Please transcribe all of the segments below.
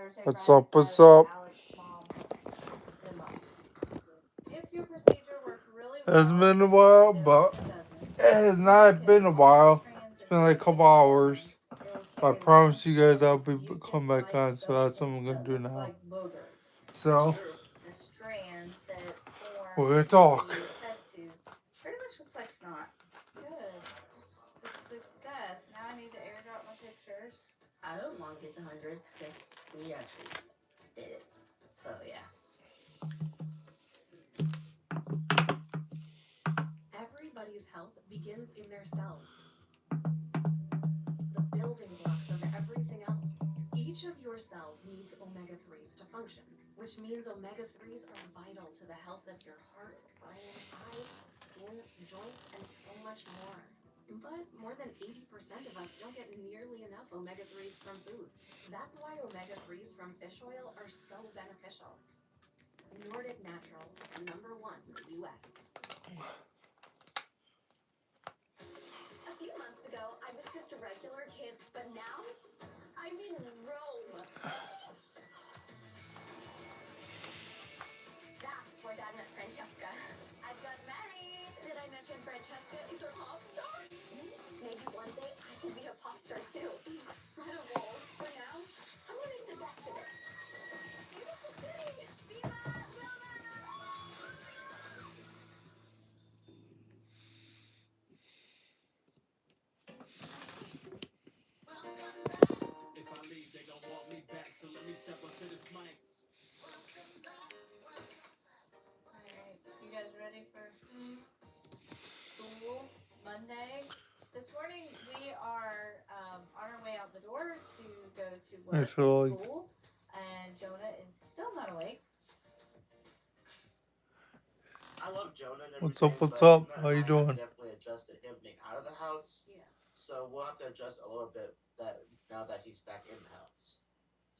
Thursday, What's Friday, up? What's Saturday, up? Alex's mom, Emma. If your procedure worked really well, It's been a while, it'll, but it doesn't. it has It's not okay. been a All the while. strands It's of been like a your couple DNA hours. it'll I carry promise lines you guys of I'll be come back mucus-like on, so that's what I'm substance gonna that do looks now. like boogers. So The strands that form we're gonna talk. the test tube pretty much looks like snot. Good. It's a success. Now I need to airdrop my pictures. I hope Mom gets 100 because we actually did it. So yeah. Everybody's health begins in their cells, the building blocks of everything else. Each of your cells needs omega-3s to function, which means omega-3s are vital to the health of your heart, brain, eyes, skin, joints, and so much more. But more than 80% of us don't get nearly enough omega-3s from food. That's why omega-3s from fish oil are so beneficial. Nordic Naturals, #1 in the U.S. A few months ago, I was just a regular kid, but now I'm in Rome. That's where Dad met Francesca. I got married. Did I mention Francesca is a pop star? Maybe one day I can be a pop star too. Incredible. For now, I'm gonna make the best of it. Beautiful city. Viva Roma! If I leave, they gon' want me back, so let me step up to this mic. Alright, you guys ready for school Monday? This morning we are on our way out the door to go to work, school, and Jonah is still not awake. I love Jonah and What's everything. up? What's but up? Emma How and you I doing? have definitely adjusted him being out of the house. Yeah. So we'll have to adjust a little bit that now that he's back in the house.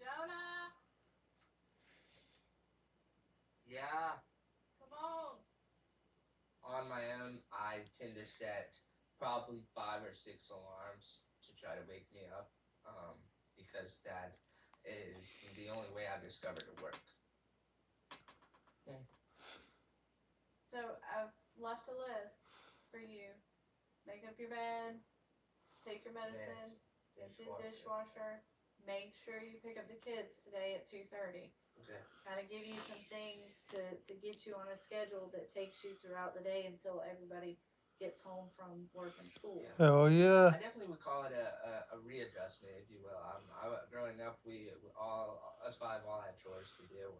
Jonah, Yeah, come on. on my own, I tend to set probably 5 or 6 alarms to try to wake me up, because that is the only way I've discovered to work. So I've left a list for you. Make up your bed, take your medicine, empty the dishwasher. Make sure you pick up the kids today at 2:30. Okay. Kind of give you some things to get you on a schedule that takes you throughout the day until everybody gets home from work and school. Hell yeah. I definitely would call it a readjustment, if you will. Growing up, us 5 all had chores to do,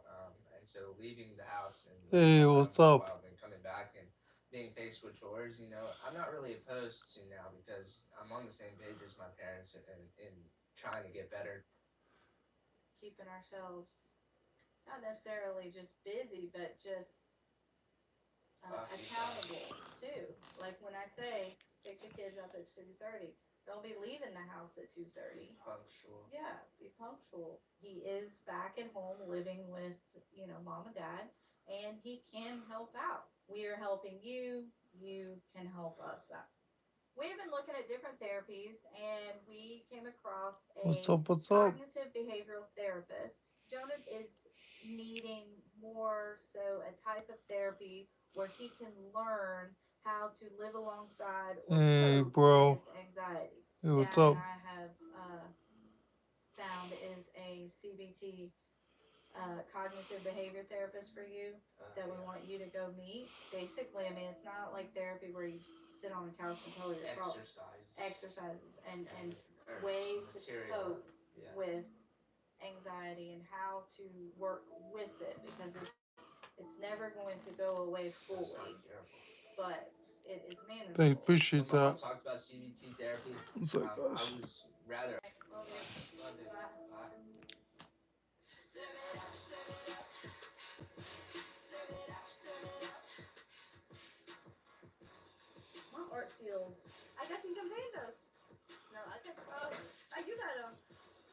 and so leaving the house and Hey, what's up? and coming back and being faced with chores, I'm not really opposed to now because I'm on the same page as my parents in trying to get better. Keeping ourselves not necessarily just busy, but just accountable too. Like when I say pick the kids up at 2:30, don't be leaving the house at 2:30. Punctual. Yeah, be punctual. He is back at home living with mom and dad, and he can help out. We are helping you. You can help us out. We have been looking at different therapies, and we came across a What's up? What's up? cognitive behavioral therapist. Jonah is needing more so a type of therapy where he can learn how to live alongside or Hey, cope bro. with anxiety. Hey, what's Dad up? and I have found is a CBT cognitive behavior therapist for you that we want you to go meet. Basically, I mean, it's not like therapy where you sit on a couch and tell your problems. Exercises and ways to cope with anxiety and how to work with it, because it's never going to go away fully, but it is manageable. Thanks, appreciate When my mom that. talked about CBT therapy, It's like I this. was rather. Love you. Love you. Bye. Bye. My art skills. I got you some pandas. No, I got Oh, you got them.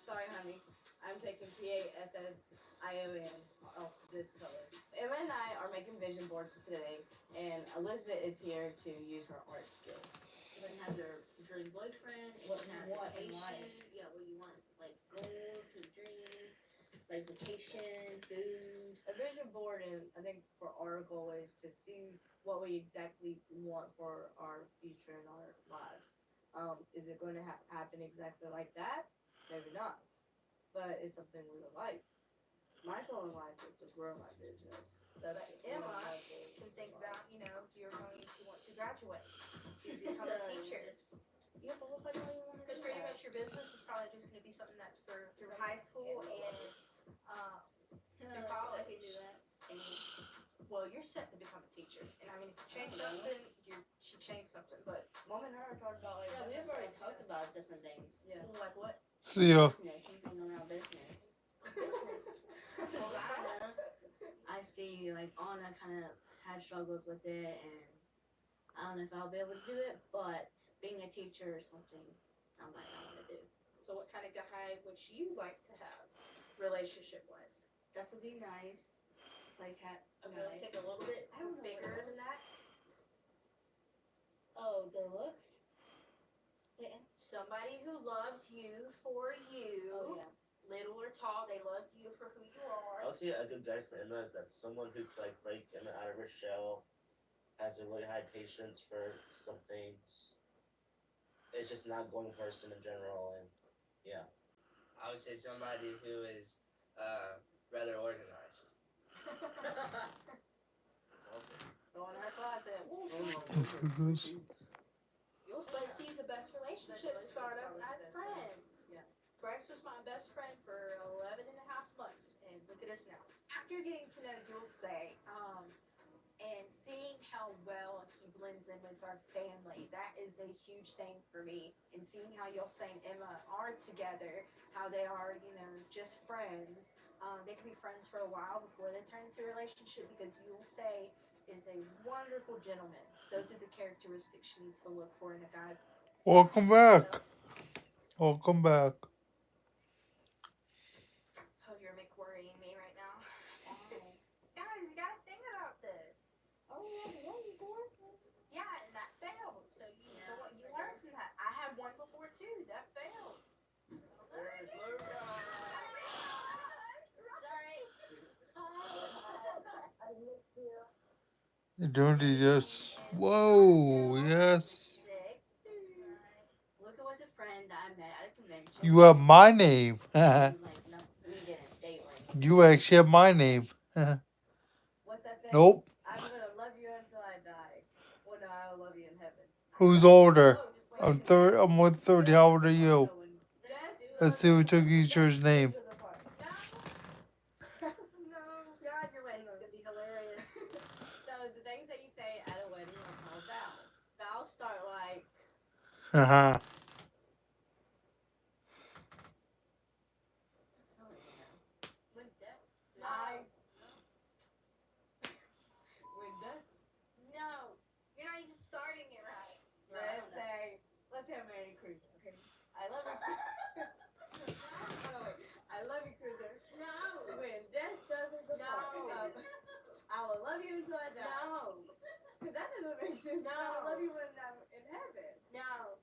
Sorry, honey. I'm taking PASSION off this color. Emma and I are making vision boards today, and Elizabeth is here to use her art skills. You can have your dream boyfriend, and What you can you have want in vacation. life. Yeah, what you want, like goals and dreams. education, food. A vision board, and I think for our goal is to see what we exactly want for our future and our lives. Is it going to happen exactly like that? Maybe not, but it's something we would like. My goal in life is to grow my business. That's But one of Emma, my goals to in think life. about, you're going to want to graduate, to become a teacher. Yeah, but what if I don't even want to Because do pretty that? much your business is probably just going to be something that's for through high school and through college. I can do that. Well, you're set to become a teacher, and I mean, if you change something, you change something. But Mom and her talked about like Yeah, we've business already stuff, talked about different things. Yeah. like what? See ya. Business, something around business. Well, Anna, I see like Anna kind of had struggles with it, and I don't know if I'll be able to do it, but being a teacher is something I might not want to do. so what kind of guy would you like to have, relationship-wise? That would be nice. Like, Okay, let's nice. take a little bit I don't know bigger what than else. that. Oh, the looks? Somebody who loves you for you, Oh, yeah. little or tall, they love you for who you I are. would say a good guy for Emma is that someone who could like break Emma out of her shell, has a really high patience for some things. It's just not going person in general, and yeah. I would say somebody who is rather organized. Go in our closet. Let's do this. You'll see the best relationships start us as friends. Yeah. Bryce was my best friend for 11 and a half months, and look at us now. After getting to know you'll say, and seeing how well he blends in with our family, that is a huge thing for me. And seeing how Yulse and Emma are together, how they are, just friends. They can be friends for a while before they turn into a relationship because Yulse is a wonderful gentleman. Those are the characteristics she needs to look for in a guy. Welcome back. Welcome back. Oh, you're McWorrying me right now. Guys, you gotta think about this. Oh, yeah, Yeah, and that failed. So you learn from that. I had one before too. That failed. You're doing the yes. Whoa, yes. Luca was a friend that I met at a convention. You have my name. Like, no, we didn't date or anything. You actually have my name. What's that saying? Nope. I'm gonna love you until I die. Well, no, I will love you in heaven. Who's older? I'm 30. I'm 130. How old are you? Let's see who took each other's name. No, God, your wedding's gonna be hilarious. So the things that you say at a wedding are called vows. Vows start like Haha. When death? I. When death. No, you're not even starting it right. Let's say I'm Mary Cruiser. Okay, I love you. Oh, wait. I love you, Cruiser. No. When death does us apart, No. I will love you until I die. No. Because that doesn't make sense. No. I will love you when I'm in heaven. No.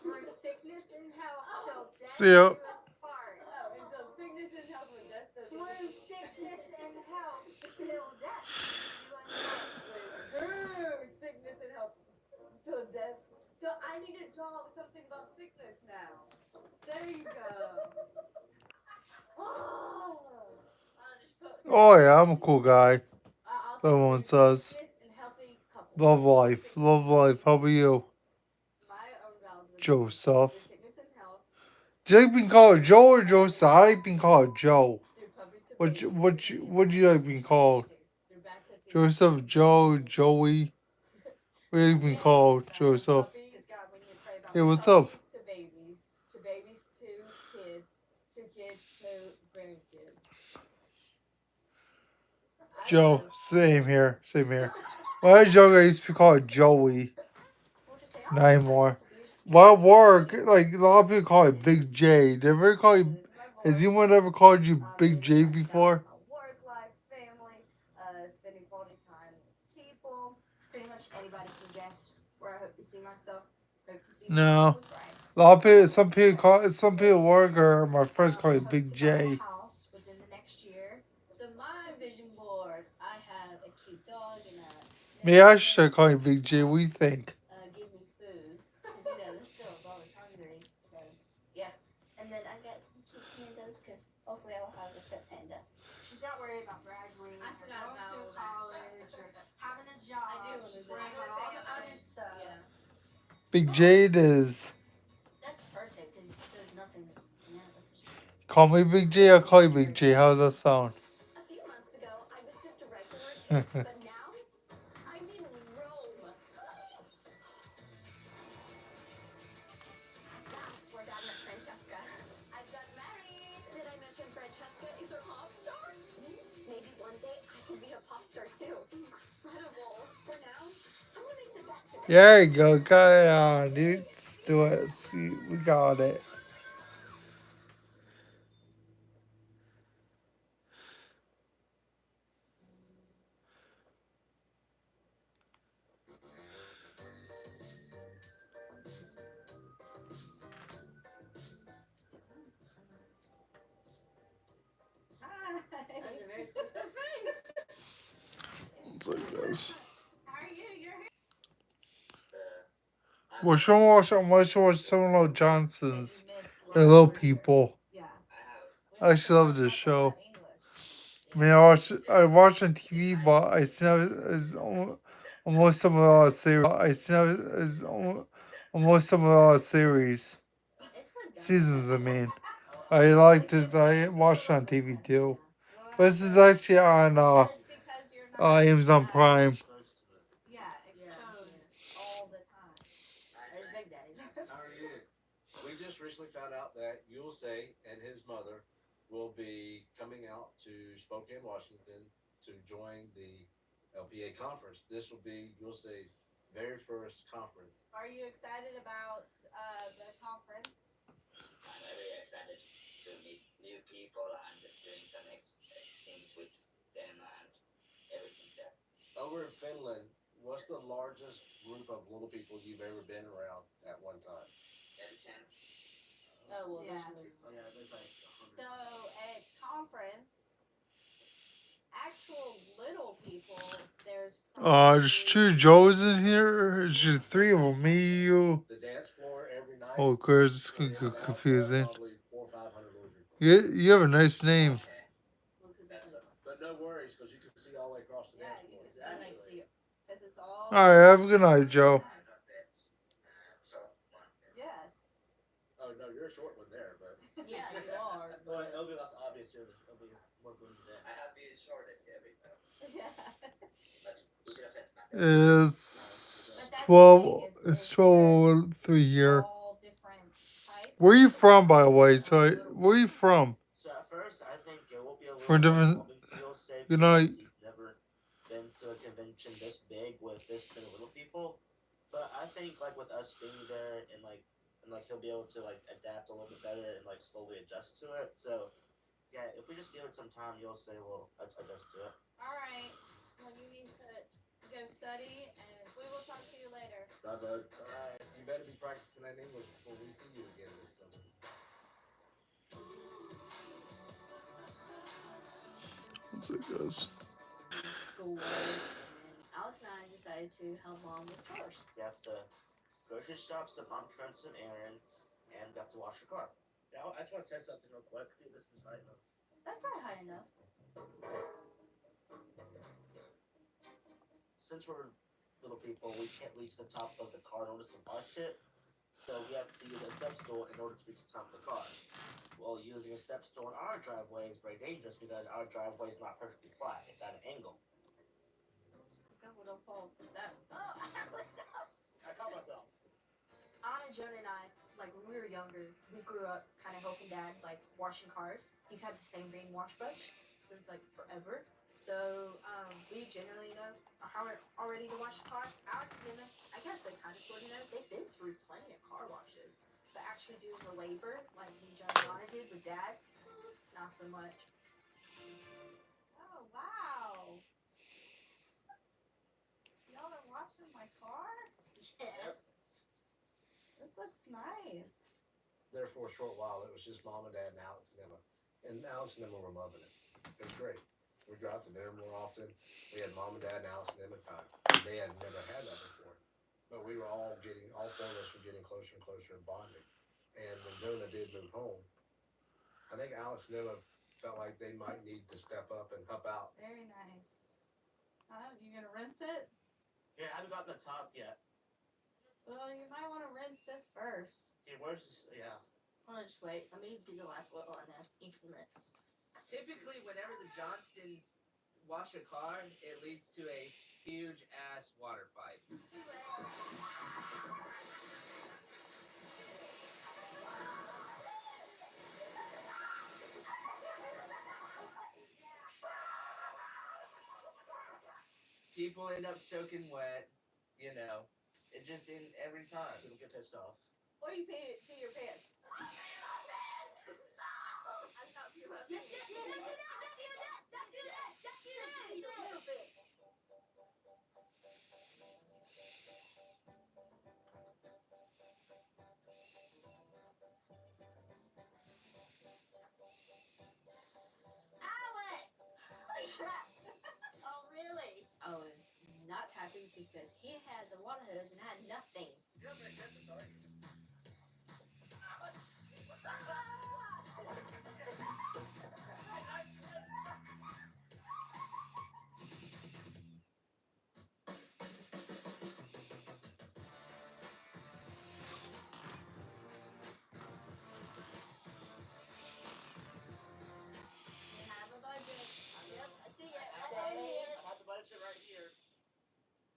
Through sickness and health till death See ya. do us part. Oh, until sickness and health when death does us Through apart. sickness and health till death do us part. Through sickness and health till death. So I need to draw something about sickness now. There you go. Oh. Just put Oh yeah, I'm a cool guy. I'll Everyone say says. sickness and healthy couple. Love life. Love life. How about you? My own vows would be Joseph. through sickness and health. Jake being called Joe or Joseph? I like being called Joe. Through puppies to What you like being called? Through back to Joseph, Joe, Joey. What you like being called, Joseph? Because God, we need to pray about Hey, what's that. up? Puppies to babies. To babies to kids. To kids to grandkids. I Joe, don't know. same here. Same here. When I was younger, I used to be called Joey. We'll just say, Not it's anymore. time for your spirit. Well, at work, like a lot of people call it Big J. Did ever call So you? this is my Has voice. anyone ever called you Big This is J my before? balance, my work life, family, spending quality time with people. Pretty much anybody can guess where I hope to see myself. Hope to see No. myself with Bryce. A lot of people, some people work or my friends call me Hope Big to buy a J. house within the next year. So my vision board, I have a cute dog and a Maybe I should call you Big J. What do you think? give me food because this girl's always hungry. So yeah, and then I got some cute pandas because hopefully I will have a pet panda. She's not worried about graduating, I or forgot going about to all that. college, or having a job. I do She's wanna worrying do about all the that. other stuff. Yeah, Big J it is. that's perfect because there's nothing. Yeah, this is Call me Big J. I'll call you Big J. How's that sound? A few months ago, I was just a regular kid, but now I'm in Rome. That's where Dad met Francesca. I've got married. Did I mention Francesca is a pop star? Maybe one day I can be a pop star too. Incredible. For now, I'm gonna make the best of it. There you go. Come on, dude. Let's do it. Sweet. We got it. that's a very good so thanks. It's like this. How are you? You're here. Well, show watch. I'm watching Samuel L. Johnson's You missed The last Little version. People. Yeah. I actually love this show. I mean, I watch on TV, but I still it's almost some of our series. I still it's almost some of our series It's what Dad seasons. I mean, I like this. I watch on TV too, but this is actually on That's because you're not Amazon Prime. Close to it. Yeah, exposed all the time. There's Big Daddy. How are you? We just recently found out that Yulse and his mother will be coming out to Spokane, Washington to join the LPA conference. This will be Yulse's very first conference. Are you excited about the conference? I'm very excited to meet new people and doing some things with them and everything there. Over in Finland, what's the largest group of little people you've ever been around at one time? Every time. Oh well, Yeah. Oh yeah, there's like 100. So at conference, actual little people, there's There's two Joes in here. There's just three of them. Me, you. The dance floor every night. Oh, good. It's So, yeah, gonna get now it's confusing. Probably 400 or 500 little people. You have a nice name. Okay. That's But no worries, because you can see all the way across the Yeah, dance you floor. can see and they see it. Because it's all. Alright, have a good night, Joe. I'm not that short one. Yes. Oh no, you're a short one there, but yeah, you are. Well, But it'll be less obvious here. It'll be more going to that. I have been shortest here before, Yeah. but it doesn't matter. It's But that's 12. the thing, It's is 12:03 here. all different types. Where are you from, by the way? So, where are you from? So at first, I think it will be a little For different- overwhelming for Yosef Good because night. he's never been to a convention this big with this many little people. But I think like with us being there and he'll be able to like adapt a little bit better and like slowly adjust to it. So yeah, if we just give it some time, Yosef will adjust to it. All right. Well, you need to go study, and we will talk to you later. bye bud. Alright, you better be practicing that English before we see you again this summer. That's it, guys. school, and then Alex and I decided to help Mom with chores. You have to grocery shop, so mom can run some errands, and you have to wash your car. Yeah, I just want to test something real quick. See if this is right enough. That's probably high enough. Since we're little people, we can't reach the top of the car in order to wash it. So we have to use a step stool in order to reach the top of the car. Well, using a step stool in our driveway is very dangerous because our driveway is not perfectly flat. It's at an angle. God, we don't fall that. Oh, I caught myself. Anna, Jonah, and I, like when we were younger, we grew up kind of helping Dad, like washing cars. He's had the same green wash brush since like forever. So we generally know how we're already to wash the car. Alex and Emma, I guess they kind of sort of know. They've been through plenty of car washes, but actually doing the labor like me, Jonah, and Anna did with Dad, not so much. Oh, wow. Y'all are washing my car? Yes. This looks nice. there for a short while. It was just mom and dad and Alex and Emma. And Alex and Emma were loving it. It was great. We go out to dinner more often. We had mom and dad and Alex and Emma time. They had never had that before. But we were all four of us were getting closer and closer and bonding. And when Jonah did move home, I think Alex and Emma felt like they might need to step up and help out. Very nice. You gonna rinse it? Yeah, I haven't gotten the top yet. Well, you might want to rinse this first. Okay, where's this? Yeah. I'll just wait. Let me do the last little and then you can rinse. Typically, whenever the Johnstons wash a car, it leads to a huge ass water fight. People end up soaking wet, you know. It just in every time. People get pissed off. Or you pee your pants. I'm not pee my Yes, pants. yes, yes, don't do that, don't do that, don't do that, don't do that. Pee a little bit. Alex! Holy crap. Oh, really? I was not happy because he had the water hose and I had nothing. We have a budget. Yep, I see it. I Right have, over here. I have the budget right here.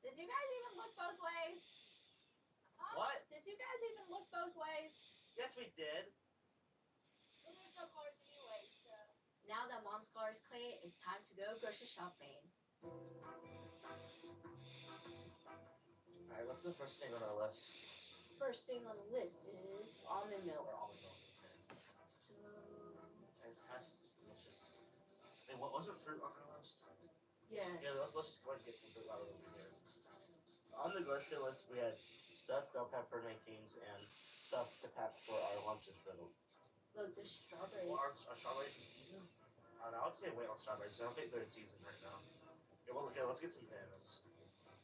Did you guys even look both ways? What? Did you guys even look both ways? Yes, we did. Well, there's no cars anyway, so. Now that mom's car is clean, it's time to go grocery shopping. Alright, what's the first thing on our list? First thing on the list is almond milk. Or almond milk. So, It has. Let's just. Wait, what was it? Fruit on our list? yes. Yeah, let's just go ahead and get some fruit out of over here. On the grocery list, we had stuffed bell pepper makings and stuff to pack for our lunches for the. Look, there's strawberries. Well, are strawberries in season? I would say wait on strawberries. I don't think they're in season right now. Yeah, well, okay, let's get some bananas.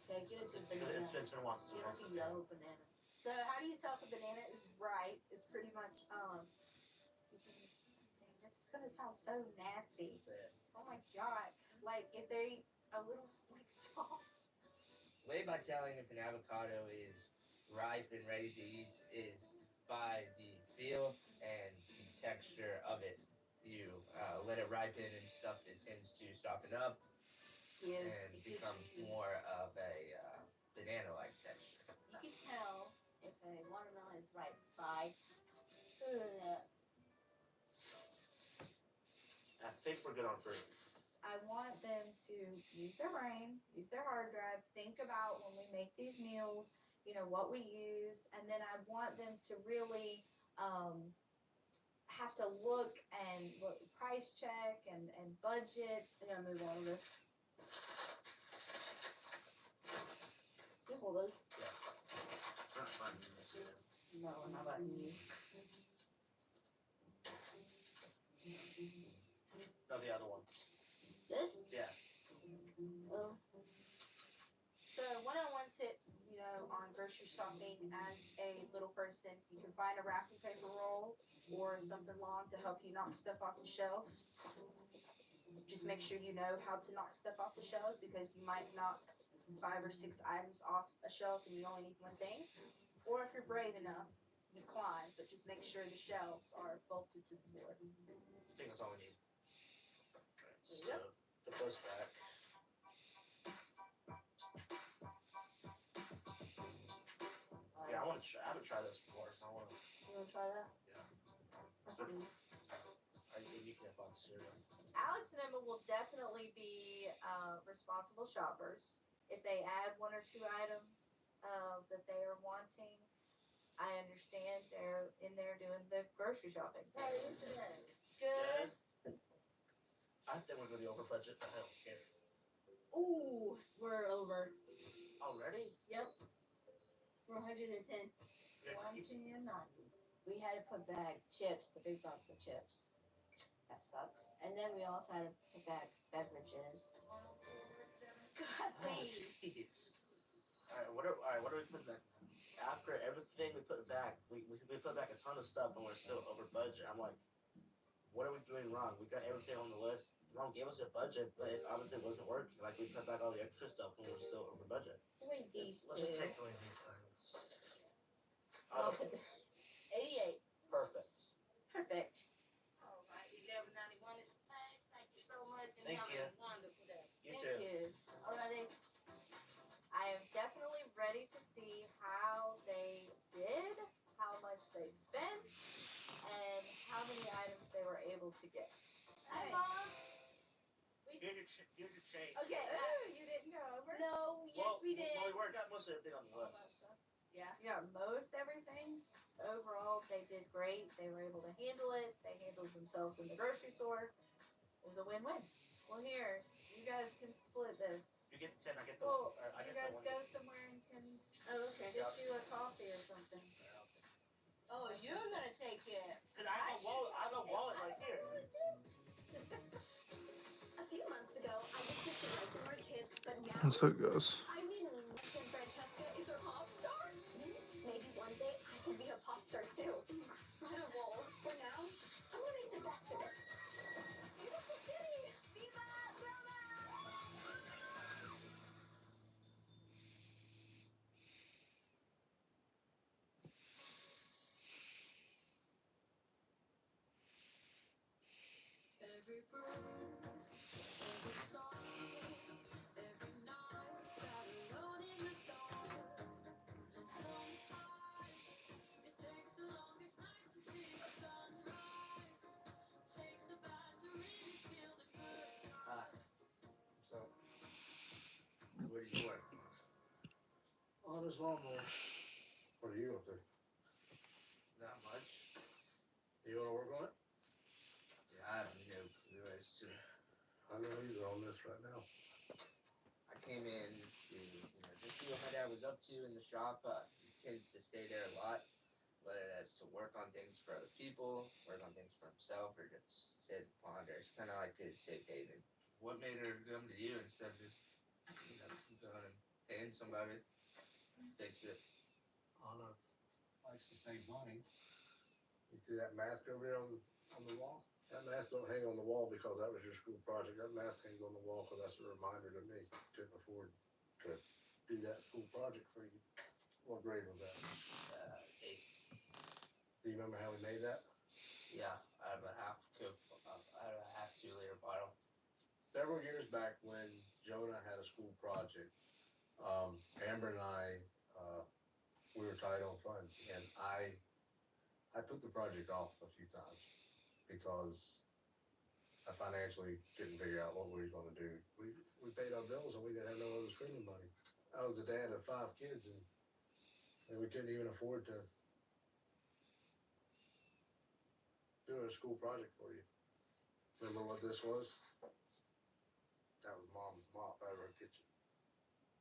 Okay, get us a banana. It's been a while since we Get had us a some. yellow banana. So how do you tell if a banana is ripe? It's pretty much this is gonna sound so nasty. Oh my god! Like if they a little like soft. Way by telling if an avocado is ripe and ready to eat is by the feel and the texture of it. You let it ripen and stuff, it tends to soften up and becomes more of a banana-like texture. You can tell if a watermelon is ripe by I think we're good on fruit. I want them to use their brain, use their hard drive, think about when we make these meals, you know, what we use, and then I want them to really have to look and look, price check and budget. I gotta move all of this. You hold those. Not fun. No, how about these? No, the other ones. This? Yeah. Oh. So one-on-one tips, you know, on grocery shopping as a little person, you can find a wrapping paper roll or something long to help you knock stuff off the shelf. Just make sure you know how to knock stuff off the shelf because you might knock 5 or 6 items off a shelf and you only need one thing. Or if you're brave enough, you climb, but just make sure the shelves are bolted to the floor. I think that's all we need. Alright, so Yep. put those back. Yeah, I haven't tried this before, so I want to. You wanna try that? Yeah. Let's see. You can have cereal. Alex and Emma will definitely be responsible shoppers. If they add 1 or 2 items that they are wanting, I understand they're in there doing the grocery shopping. Hey, listen to that. Good. I think we're gonna be over budget, but I don't care. Ooh, we're over. Already? Yep. We're 110. Yeah, just keep. 110. we had to put back chips, the big box of chips. That sucks. And then we also had to put back beverages. God Oh, dang. jeez. Alright, what are we putting back now? After everything we put back, we put back a ton of stuff and we're still over budget. I'm like, what are we doing wrong? We got everything on the list. Mom gave us a budget, but it obviously wasn't working. Like, we put back all the extra stuff and we're still over budget. Wait, these Let's two. just take away these things. I'll put the 88. Perfect. Perfect. Alright, 1191 is the tax. Thank you so much and Thank have you. a wonderful day. You Thank too. you. Alrighty. I am definitely ready to see how they did, how much they spent, and how many items they were able to get. Hi, Hey. Mom. Here's your change. Okay. Ooh, you didn't go over? No, yes, we did. Well, we got most of everything on the All that list. stuff. Yeah, you got most everything. Overall, they did great. They were able to handle it. They handled themselves in the grocery store. It was a win-win. Well, here, you guys can split this. You get the 10, I get the. Well, I you get guys the one. go somewhere and can Oh, okay. get you a coffee or something. Oh, you're gonna take it. Cause I have a wallet. I have a wallet right here. A few months ago, I was just a regular kid, but now That's how it goes. I mean, Kim Francesca is her pop star. Maybe one day I can be a pop star too. Incredible. For now, I'm gonna make the best of it. Beautiful city. Viva Roma! Every bruise, every scar, every night out alone in the dark. Sometimes it takes the longest night to see the sunrise. Takes the bad to really feel the good. Hi. So, what are you working on? On this lawnmower. What are you up to? Not much. You wanna work on it? Yeah, I have no clue as to. I know either on this right now. I came in to, just see what my dad was up to in the shop. He tends to stay there a lot, whether that's to work on things for other people, work on things for himself, or just sit and ponder. It's kind of like his safe haven. What made her come to you instead of just, going and paying somebody to fix it? Anna likes to save money. You see that mask over there on the wall? That mask don't hang on the wall because that was your school project. That mask hangs on the wall because that's a reminder to me. Couldn't afford to do that school project for you. What grade was that? 8. Do you remember how we made that? Yeah, I have a half Coke, I have a half 2-liter bottle. Several years back when Jonah had a school project, Amber and I, we were tight on funds, and I put the project off a few times because I financially couldn't figure out what we were going to do. We paid our bills and we didn't have no other spending money. I was a dad of 5 kids and we couldn't even afford to do a school project for you. Remember what this was? That was Mom's mop out of her kitchen.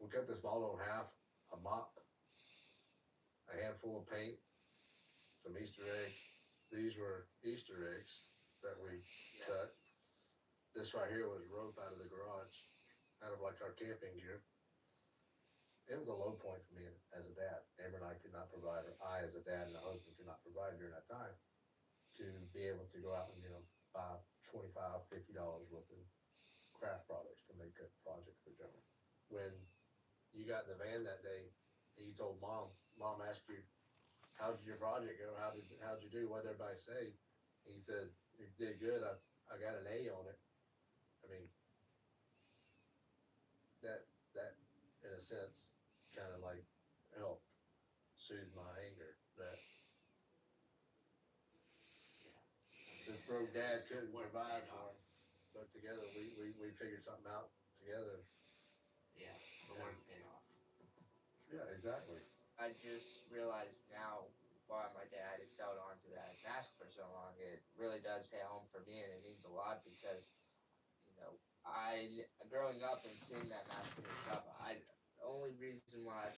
We cut this bottle in half, a mop, a handful of paint, some Easter eggs. These were Easter eggs that we cut. This right here was rope out of the garage, out of like our camping gear. It was a low point for me as a dad. Amber and I could not provide, or I as a dad and a husband could not provide during that time to be able to go out and, buy $25, $50 worth of craft products to make a project for Jonah. When you got in the van that day and you told Mom asked you, how did your project go? How'd you do? What did everybody say? And you said, you did good. I got an A on it. I mean, that in a sense kind of like helped soothe my anger that this broke dad couldn't provide for him. But together we figured something out together. Yeah, the work paid off. Yeah, exactly. I just realized now why my dad has held on to that mask for so long. It really does hit home for me, and it means a lot because, I growing up and seeing that mask in the shop, the only reason why I